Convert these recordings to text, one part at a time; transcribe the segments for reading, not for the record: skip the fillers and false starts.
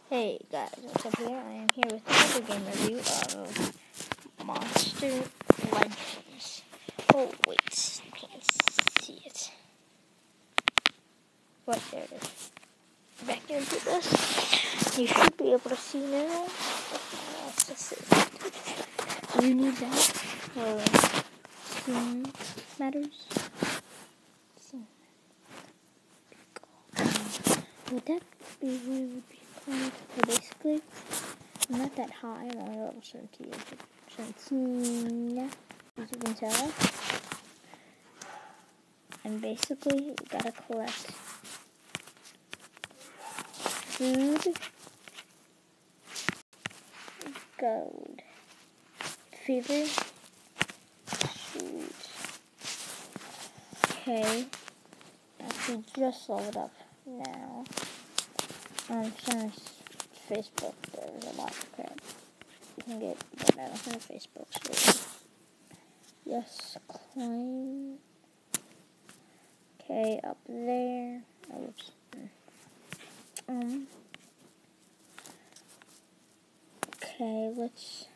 Hey guys, what's up here? I am here with another game review of Monster Legends. Oh wait, you can't see it. Right, there it is. Back into this. You should be able to see now. You need that for Steam matters. Would that be what it would be called? So basically, I'm not that high. I'm only level 17, as you can tell. And basically, you gotta collect food, gold, fever, sweet. Okay, actually just leveled up now. On Facebook, there's a lot of crap you can get, but I don't have Facebook, so yes, climb. Okay, up there. Oh, oops. Okay, let's.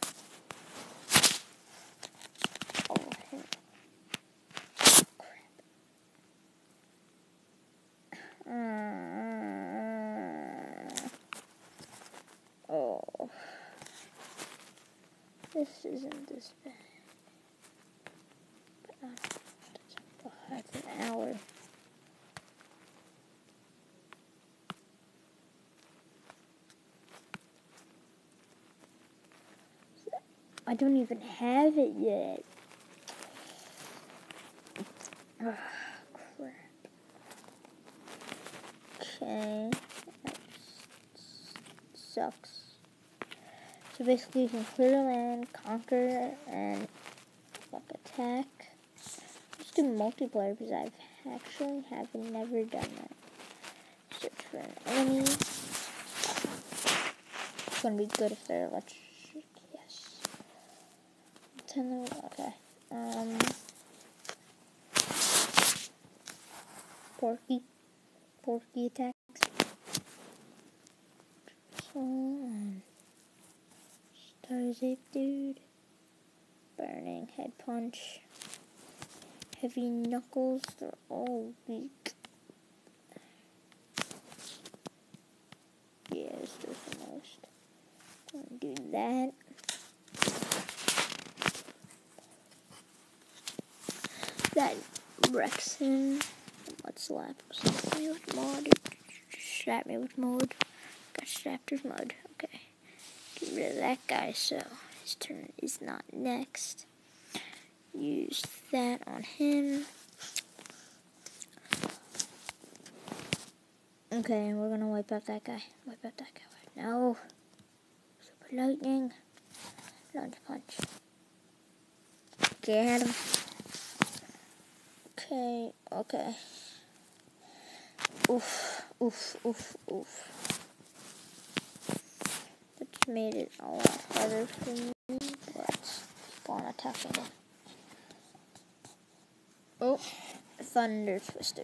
Oh, crap. Oh, this isn't this bad. But that's an hour. I don't even have it yet. Oh, crap. Okay. That sucks. So basically you can clear the land, conquer, and attack. Let's do multiplayer because I've actually never done that. Search for an enemy. It's gonna be good if they're electric. Yes. Okay. Porky attacks. Starzip dude. Burning head punch. Heavy knuckles. They're all weak. Yeah, this does the most. I'm gonna do that. That wrecks him. Let's slap me with mod. Slap me with mod. Got slapped with mod. Okay. Get rid of that guy so his turn is not next. Use that on him. Okay, we're gonna wipe out that guy. Wipe out that guy. No. Super lightning. Lunge punch. Get him. Okay. Oof. That's made it a lot harder for me. Let's go on attacking him. Oh, Thunder Twister.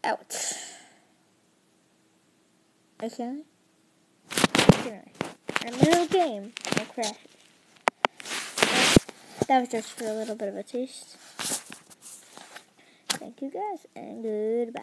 Ouch. Okay. In a little game, I crashed. That was just for a little bit of a taste. Thank you guys, and goodbye.